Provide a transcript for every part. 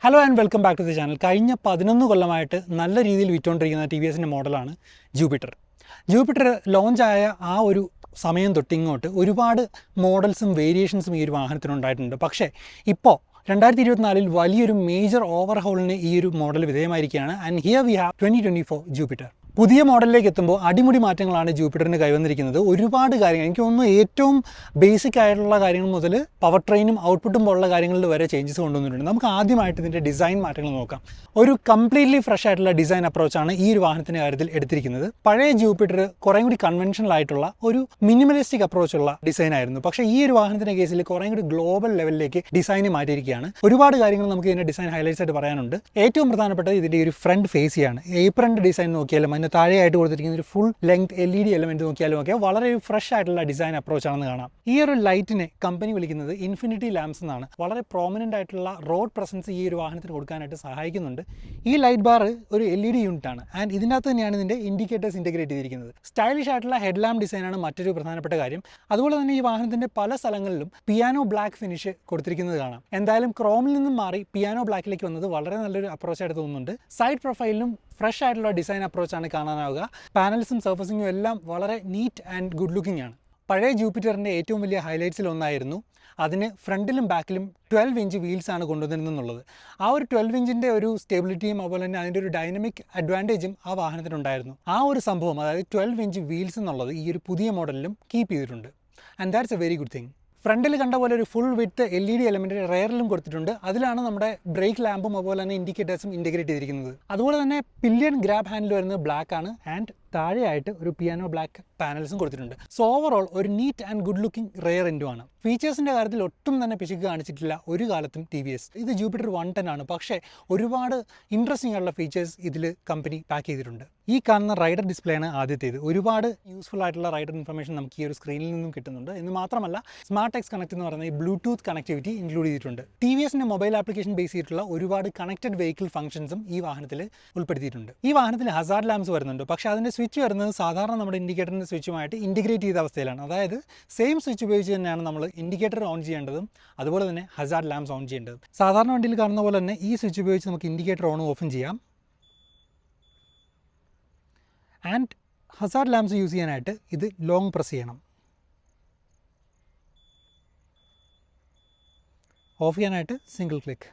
Hello and welcome back to the channel. കഴിഞ്ഞ 11 കൊല്ലമായിട്ട് നല്ല രീതിയിൽ വിറ്റുകൊണ്ടിരിക്കുന്ന ടി വി എസിൻ്റെ മോഡലാണ് ജൂപ്പിറ്റർ. ജൂപ്പിറ്റർ ലോഞ്ചായ ആ ഒരു സമയം തൊട്ടിങ്ങോട്ട് ഒരുപാട് മോഡൽസും വേരിയേഷൻസും ഈ ഒരു വാഹനത്തിനുണ്ടായിട്ടുണ്ട്. പക്ഷേ ഇപ്പോൾ 2024 വലിയൊരു മേജർ ഓവർഹോളിന് ഈ ഒരു മോഡൽ വിധേയമായിരിക്കുകയാണ്. And here we have 2024 Jupiter. പുതിയ മോഡലിലേക്ക് എത്തുമ്പോൾ അടിമുടി മാറ്റങ്ങളാണ് ജൂപ്പിറ്ററിന് കൈവന്നിരിക്കുന്നത്. ഒരുപാട് കാര്യങ്ങൾ, എനിക്ക് തോന്നുന്നു ഏറ്റവും ബേസിക് ആയിട്ടുള്ള കാര്യങ്ങൾ മുതൽ പവർ ട്രെയിനും ഔട്ട്പുട്ടും പോലുള്ള കാര്യങ്ങളിൽ വരെ ചേഞ്ചസ് കൊണ്ടുവന്നിട്ടുണ്ട്. നമുക്ക് ആദ്യമായിട്ട് ഇതിൻ്റെ ഡിസൈൻ മാറ്റങ്ങൾ നോക്കാം. ഒരു കംപ്ലീറ്റ്ലി ഫ്രഷ് ആയിട്ടുള്ള ഡിസൈൻ അപ്രോച്ചാണ് ഈ ഒരു വാഹനത്തിൻ്റെ കാര്യത്തിൽ എടുത്തിരിക്കുന്നത്. പഴയ ജൂപ്പിറ്റർ കുറേ കൂടി കൺവെൻഷണൽ ആയിട്ടുള്ള ഒരു മിനിമലിസ്റ്റിക് അപ്രോച്ചുള്ള ഡിസൈൻ ആയിരുന്നു. പക്ഷേ ഈ ഒരു വാഹനത്തിൻ്റെ കേസിൽ കുറേ കൂടി ഗ്ലോബൽ ലെവലിലേക്ക് ഡിസൈൻ മാറ്റിയിരിക്കുകയാണ്. ഒരുപാട് കാര്യങ്ങൾ നമുക്ക് ഇതിൻ്റെ ഡിസൈൻ ഹൈലൈറ്റ്സ് ആയിട്ട് പറയാനുണ്ട്. ഏറ്റവും പ്രധാനപ്പെട്ടത് ഇതിൻ്റെ ഒരു ഫ്രണ്ട് ഫേസിയാണ്. ഏപ്രണ്ട് ഡിസൈൻ നോക്കിയാലും അതിന് താഴെയായിട്ട് കൊടുത്തിരിക്കുന്ന ഒരു ഫുൾ ലെങ്ത് LED എലമെന്റ് നോക്കിയാലും ഒക്കെ വളരെ ഫ്രഷ് ആയിട്ടുള്ള ഡിസൈൻ അപ്രോച്ച് ആണെന്ന് കാണാം. ഈ ഒരു ലൈറ്റിനെ കമ്പനി വിളിക്കുന്നത് ഇൻഫിനിറ്റി ലാംപ്സ് എന്നാണ്. വളരെ പ്രോമിനന്റ് ആയിട്ടുള്ള റോഡ് പ്രസൻസ് ഈ ഒരു വാഹനത്തിന് കൊടുക്കാനായിട്ട് സഹായിക്കുന്നുണ്ട്. ഈ ലൈറ്റ് ബാർ ഒരു LED യൂണിറ്റ് ആണ്. ആൻഡ് ഇതിനകത്ത് തന്നെയാണ് ഇതിന്റെ ഇൻഡിക്കേറ്റേഴ്സ് ഇന്റഗ്രേറ്റ് ചെയ്തിരിക്കുന്നത്. സ്റ്റൈലിഷ് ആയിട്ടുള്ള ഹെഡ് ലാമ്പ് ഡിസൈനാണ് മറ്റൊരു പ്രധാനപ്പെട്ട കാര്യം. അതുപോലെ തന്നെ ഈ വാഹനത്തിന്റെ പല സ്ഥലങ്ങളിലും പിയാനോ ബ്ലാക്ക് ഫിനിഷ് കൊടുത്തിരിക്കുന്നത് കാണാം. എന്തായാലും ക്രോമിൽ നിന്നും മാറി പിയാനോ ബ്ലാക്കിലേക്ക് വന്നത് വളരെ നല്ലൊരു അപ്രോച്ച് ആയിട്ട് തോന്നുന്നുണ്ട്. സൈഡ് പ്രൊഫൈലിലും ഫ്രഷ് ആയിട്ടുള്ള ഡിസൈൻ അപ്രോച്ചാണ് കാണാനാവുക. പാനൽസും സർഫസിങ്ങും എല്ലാം വളരെ നീറ്റ് ആൻഡ് ഗുഡ് ലുക്കിംഗ് ആണ്. പഴയ ജൂപ്പിറ്ററിൻ്റെ ഏറ്റവും വലിയ ഹൈലൈറ്റ്സിൽ ഒന്നായിരുന്നു അതിന് ഫ്രണ്ടിലും ബാക്കിലും 12 ഇഞ്ച് വീൽസ് ആണ് കൊണ്ടുവന്നിരുന്നുള്ളത്. ആ ഒരു 12 ഇഞ്ചിൻ്റെ ഒരു സ്റ്റെബിലിറ്റിയും അതുപോലെ തന്നെ അതിൻ്റെ ഒരു ഡൈനമിക് അഡ്വാൻറ്റേജും ആ വാഹനത്തിനുണ്ടായിരുന്നു. ആ ഒരു സംഭവം, അതായത് 12 ഇഞ്ച് വീൽസ് എന്നുള്ളത് ഈ ഒരു പുതിയ മോഡലിലും കീപ്പ് ചെയ്തിട്ടുണ്ട്. And that's A very good thing. ഫ്രണ്ടിൽ കണ്ട പോലെ ഒരു ഫുൾ വിത്ത് LED എലമെന്റ് റെയറിലും കൊടുത്തിട്ടുണ്ട്. അതിലാണ് നമ്മുടെ ബ്രേക്ക് ലാമ്പും അതുപോലെ തന്നെ ഇൻഡിക്കേറ്റേഴ്സും ഇന്റഗ്രേറ്റ് ചെയ്തിരിക്കുന്നത്. അതുപോലെ തന്നെ പില്ലിയൻ ഗ്രാബ് ഹാൻഡിൽ വരുന്നത് ബ്ലാക്ക് ആണ്. ആൻഡ് താഴെയായിട്ട് ഒരു പിയാനോ ബ്ലാക്ക് പാനൽസും കൊടുത്തിട്ടുണ്ട്. സോ ഓവറോൾ ഒരു neat and good looking rear എൻഡും ആണ്. ഫീച്ചേഴ്സിൻ്റെ കാര്യത്തിൽ ഒട്ടും തന്നെ പിശുക്ക് കാണിച്ചിട്ടില്ല ഒരു കാലത്തും TVS. ഇത് ജൂപ്പിറ്റർ 110 ആണ്. പക്ഷേ ഒരുപാട് ഇൻട്രസ്റ്റിംഗ് ആയിട്ടുള്ള ഫീച്ചേഴ്സ് ഇതിൽ കമ്പനി പാക്ക് ചെയ്തിട്ടുണ്ട്. ഈ കാണുന്ന റൈഡർ ഡിസ്പ്ലേ ആണ് ആദ്യത്തേത്. ഒരുപാട് യൂസ്ഫുൾ ആയിട്ടുള്ള റൈഡർ ഇൻഫർമേഷൻ നമുക്ക് ഈ ഒരു സ്ക്രീനിൽ നിന്നും കിട്ടുന്നുണ്ട്. എന്ന് മാത്രമല്ല സ്മാർട്ട് എക്സ് കണക്ട് എന്ന് പറയുന്ന ഈ ബ്ലൂടൂത്ത് കണക്ടിവിറ്റി ഇൻക്ലൂഡ് ചെയ്തിട്ടുണ്ട്. TVSന്റെ മൊബൈൽ ആപ്ലിക്കേഷൻ ബേസ് ചെയ്തിട്ടുള്ള ഒരുപാട് കണക്റ്റഡ് വെഹിക്കിൾ ഫംഗ്ഷൻസും ഈ വാഹനത്തിൽ ഉൾപ്പെടുത്തിയിട്ടുണ്ട്. ഈ വാഹനത്തിൽ ഹസാർഡ് ലാംപ്സ് വരുന്നുണ്ട്. പക്ഷേ അതിൻ്റെ സ്വിച്ച് വരുന്നത് സാധാരണ നമ്മുടെ ഇൻഡിക്കേറ്ററിൻ്റെ സ്വിച്ചുമായിട്ട് ഇൻറ്റിഗ്രേറ്റ് ചെയ്ത അവസ്ഥയിലാണ്. അതായത് സെയിം സ്വിച്ച് ഉപയോഗിച്ച് തന്നെയാണ് നമ്മൾ ഇൻഡിക്കേറ്റർ ഓൺ ചെയ്യേണ്ടതും അതുപോലെ തന്നെ ഹസാർഡ് ലാംപ്സ് ഓൺ ചെയ്യേണ്ടതും. സാധാരണ വണ്ടിയിൽ കാണുന്ന പോലെ തന്നെ ഈ സ്വിച്ച് ഉപയോഗിച്ച് നമുക്ക് ഇൻഡിക്കേറ്റർ ഓണും ഓഫും ചെയ്യാം. ആൻഡ് ഹസാർഡ് ലാംപ്സ് യൂസ് ചെയ്യാനായിട്ട് ഇത് ലോങ് പ്രസ് ചെയ്യണം. ഓഫ് ചെയ്യാനായിട്ട് സിംഗിൾ ക്ലിക്ക്.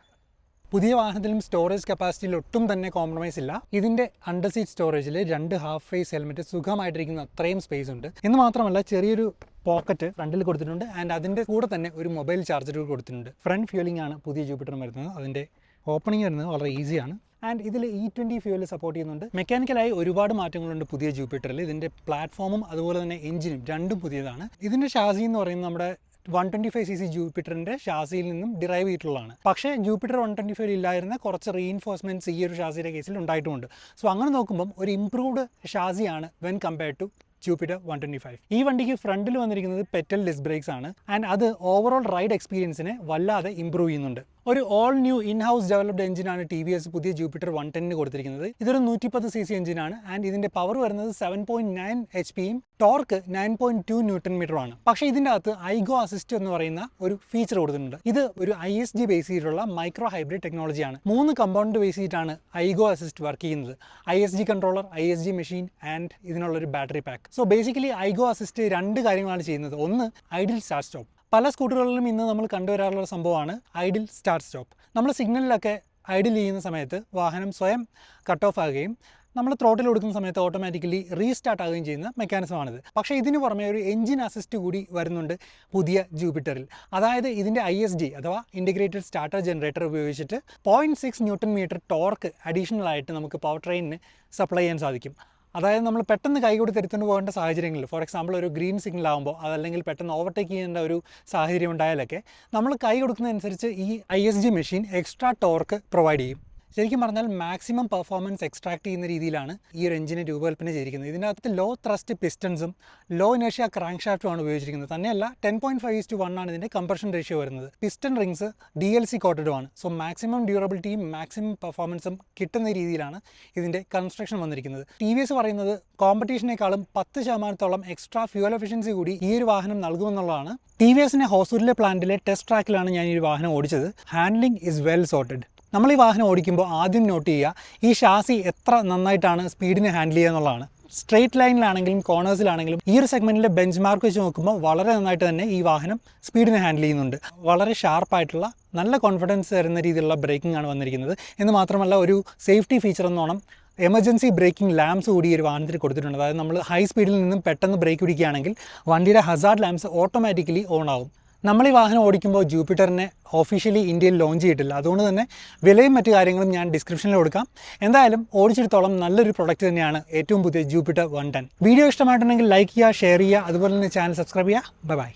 പുതിയ വാഹനത്തിലും സ്റ്റോറേജ് കപ്പാസിറ്റിയിൽ ഒട്ടും തന്നെ കോംപ്രമൈസ് ഇല്ല. ഇതിൻ്റെ അണ്ടർ സീറ്റ് സ്റ്റോറേജിൽ 2 ഹാഫ് ഫേസ് ഹെൽമെറ്റ് സുഖമായിട്ടിരിക്കുന്ന അത്രയും സ്പേസ് ഉണ്ട്. എന്ന് മാത്രമല്ല ചെറിയൊരു പോക്കറ്റ് ഫ്രണ്ടിൽ കൊടുത്തിട്ടുണ്ട്. ആൻഡ് അതിൻ്റെ കൂടെ തന്നെ ഒരു മൊബൈൽ ചാർജർ കൊടുത്തിട്ടുണ്ട്. ഫ്രണ്ട് ഫ്യൂലിംഗ് ആണ് പുതിയ ജൂപ്പിറ്റർ വരുന്നത്. അതിൻ്റെ ഓപ്പണിംഗ് വരുന്നത് വളരെ ഈസിയാണ്. ആൻഡ് ഇതിൽ E20 ഫ്യൂവൽ സപ്പോർട്ട് ചെയ്യുന്നുണ്ട്. മെക്കാനിക്കലായി ഒരുപാട് മാറ്റങ്ങളുണ്ട് പുതിയ ജൂപ്പിറ്ററിൽ. ഇതിൻ്റെ പ്ലാറ്റ്ഫോമും അതുപോലെ തന്നെ എഞ്ചിനും രണ്ടും പുതിയതാണ്. ഇതിൻ്റെ ഷാസി എന്ന് പറയുന്നത് നമ്മുടെ 125cc ജൂപ്പിറ്ററിൻ്റെ ഷാസിയിൽ നിന്നും ഡിറൈവ് ചെയ്തിട്ടുള്ളതാണ്. പക്ഷേ ജൂപ്പിറ്റർ 125 ഇല്ലായിരുന്ന കുറച്ച് റീഇൻഫോഴ്സ്മെൻറ്റ്സ് ഈ ഒരു ഷാസിയുടെ കേസിൽ ഉണ്ടായിട്ടുമുണ്ട്. സോ അങ്ങനെ നോക്കുമ്പം ഒരു ഇംപ്രൂവ്ഡ് ഷാസിയാണ് വെൻ കമ്പയർഡ് ടു ജൂപ്പിറ്റർ 125. ഈ വണ്ടിക്ക് ഫ്രണ്ടിൽ വന്നിരിക്കുന്നത് പെറ്റൽ ഡിസ്ക് ബ്രേക്സ് ആണ്. ആൻഡ് അത് ഓവറോൾ റൈഡ് എക്സ്പീരിയൻസിനെ വല്ലാതെ ഇംപ്രൂവ് ചെയ്യുന്നുണ്ട്. ഒരു all new in house developed എഞ്ചിനാണ് TVS പുതിയ ജൂപ്പിറ്റർ 110 കൊടുത്തിരിക്കുന്നത്. ഇതൊരു 110cc എഞ്ചിനാണ്. ആൻഡ് ഇതിൻ്റെ പവർ വരുന്നത് 7.9 HP-യും ടോർക്ക് 9.2 Nm ആണ്. പക്ഷേ ഇതിൻ്റെ അകത്ത് ഐഗോ അസിസ്റ്റ് എന്ന് പറയുന്ന ഒരു ഫീച്ചർ കൊടുത്തിട്ടുണ്ട്. ഇത് ഒരു ISG ബേസ് ചെയ്തിട്ടുള്ള മൈക്രോ ഹൈബ്രിഡ് ടെക്നോളജിയാണ്. 3 കമ്പോണന്റ് ബേസ് ചെയ്തിട്ടാണ് ഐഗോ അസിസ്റ്റ് വർക്ക് ചെയ്യുന്നത്. ISG controller, ISG machine and ഇതിനുള്ളൊരു battery pack. So basically iGO assist 2 കാര്യങ്ങളാണ് ചെയ്യുന്നത്. ഒന്ന്, ഐഡിൽ സ്റ്റാർട്ട് സ്റ്റോപ്പ്. പല സ്കൂട്ടറുകളിലും ഇന്ന് നമ്മൾ കണ്ടുവരാറുള്ള സംഭവമാണ് ഐഡിൽ സ്റ്റാർട്ട് സ്റ്റോപ്പ്. നമ്മൾ സിഗ്നലിലൊക്കെ ഐഡിൽ ചെയ്യുന്ന സമയത്ത് വാഹനം സ്വയം കട്ട് ഓഫ് ആകുകയും നമ്മൾ ത്രോട്ടിൽ കൊടുക്കുന്ന സമയത്ത് ഓട്ടോമാറ്റിക്കലി റീസ്റ്റാർട്ട് ആകുകയും ചെയ്യുന്ന മെക്കാനിസമാണിത്. പക്ഷേ ഇതിന് പുറമെ ഒരു എഞ്ചിൻ അസിസ്റ്റ് കൂടി വരുന്നുണ്ട് പുതിയ ജൂപ്പിറ്ററിൽ. അതായത് ഇതിൻ്റെ ISG അഥവാ ഇൻറ്റിഗ്രേറ്റഡ് സ്റ്റാർട്ടർ ജനറേറ്റർ ഉപയോഗിച്ചിട്ട് 0.6 Nm ടോർക്ക് അഡീഷണൽ ആയിട്ട് നമുക്ക് പവർ ട്രെയിനിന് സപ്ലൈ ചെയ്യാൻ സാധിക്കും. അതായത് നമ്മൾ പെട്ടെന്ന് കൈ കൊടുത്ത് എടുത്തുകൊണ്ട് പോകേണ്ട സാഹചര്യങ്ങളിൽ, ഫോർ എക്സാമ്പിൾ ഒരു ഗ്രീൻ സിഗ്നൽ ആകുമ്പോൾ അതല്ലെങ്കിൽ പെട്ടെന്ന് ഓവർടേക്ക് ചെയ്യേണ്ട ഒരു സാഹചര്യം ഉണ്ടായാലൊക്കെ നമ്മൾ കൈ കൊടുക്കുന്നതനുസരിച്ച് ഈ ISG machine extra torque provide ചെയ്യും. ശരിക്കും പറഞ്ഞാൽ മാക്സിമം പെർഫോമൻസ് എക്സ്ട്രാക്ട് ചെയ്യുന്ന രീതിയിലാണ് ഈ ഒരു എഞ്ചിനെ രൂപകൽപ്പന ചെയ്തിരിക്കുന്നത്. ഇതിനകത്ത് ലോ ത്രസ്റ്റ് പിസ്റ്റൺസും ലോ ഇനേഷ്യ ക്രാങ്ക് ഷാഫ്റ്റുമാണ് ഉപയോഗിച്ചിരിക്കുന്നത്. തന്നെയല്ല 10.5:1 ആണ് ഇതിൻ്റെ കംപ്രഷൻ റേഷ്യോ വരുന്നത്. പിസ്റ്റൺ റിങ്സ് DLC കോട്ടഡുമാണ്. സോ മാക്സിമം ഡ്യൂറബിലിറ്റിയും മാക്സിമം പെർഫോമൻസും കിട്ടുന്ന രീതിയിലാണ് ഇതിൻ്റെ കൺസ്ട്രക്ഷൻ വന്നിരിക്കുന്നത്. TVS പറയുന്നത് കോമ്പറ്റീഷനേക്കാളും 10% എക്സ്ട്രാ ഫ്യൂവൽ എഫിഷ്യൻസി കൂടി ഈ ഒരു വാഹനം നൽകുമെന്നുള്ളതാണ്. TVSന്റെ ഹോസൂരിലെ പ്ലാന്റിലെ ടെസ്റ്റ് ട്രാക്കിലാണ് ഞാൻ ഈ ഒരു വാഹനം ഓടിച്ചത്. Handling is well sorted. നമ്മൾ ഈ വാഹനം ഓടിക്കുമ്പോൾ ആദ്യം നോട്ട് ചെയ്യുക ഈ ഷാസി എത്ര നന്നായിട്ടാണ് സ്പീഡിനെ ഹാൻഡിൽ ചെയ്യുക എന്നുള്ളതാണ്. സ്ട്രെയിറ്റ് ലൈനിലാണെങ്കിലും കോർണേഴ്സിലാണെങ്കിലും ഈ ഒരു സെഗ്മെൻറ്റിലെ ബെഞ്ച് മാർക്ക് വെച്ച് നോക്കുമ്പോൾ വളരെ നന്നായിട്ട് തന്നെ ഈ വാഹനം സ്പീഡിനെ ഹാൻഡിൽ ചെയ്യുന്നുണ്ട്. വളരെ ഷാർപ്പായിട്ടുള്ള നല്ല കോൺഫിഡൻസ് തരുന്ന രീതിയിലുള്ള ബ്രേക്കിംഗ് ആണ് വന്നിരിക്കുന്നത്. എന്ന് മാത്രമല്ല ഒരു സേഫ്റ്റി ഫീച്ചർ എന്നോണം എമർജൻസി ബ്രേക്കിംഗ് ലാംപ്സ് കൂടി ഒരു വാഹനത്തിൽ കൊടുത്തിട്ടുണ്ട്. അതായത് നമ്മൾ ഹൈ സ്പീഡിൽ നിന്നും പെട്ടെന്ന് ബ്രേക്ക് പിടിക്കുകയാണെങ്കിൽ വണ്ടിയുടെ ഹസാർഡ് ലാംപ്സ് ഓട്ടോമാറ്റിക്കലി ഓൺ ആവും. നമ്മൾ ഈ വാഹനം ഓടിക്കുമ്പോൾ ജൂപ്പിറ്ററിനെ ഒഫീഷ്യലി ഇന്ത്യയിൽ ലോഞ്ച് ചെയ്തിട്ടില്ല. അതുകൊണ്ട് തന്നെ വിലയും മറ്റു കാര്യങ്ങളും ഞാൻ ഡിസ്ക്രിപ്ഷനിൽ കൊടുക്കാം. എന്തായാലും ഓടിച്ചിടത്തോളം നല്ലൊരു പ്രൊഡക്റ്റ് തന്നെയാണ് ഏറ്റവും പുതിയ ജൂപ്പിറ്റർ 110. വീഡിയോ ഇഷ്ടമായിട്ടുണ്ടെങ്കിൽ ലൈക്ക് ചെയ്യുക, ഷെയർ ചെയ്യുക, അതുപോലെ തന്നെ ചാനൽ സബ്സ്ക്രൈബ് ചെയ്യുക. ബൈ.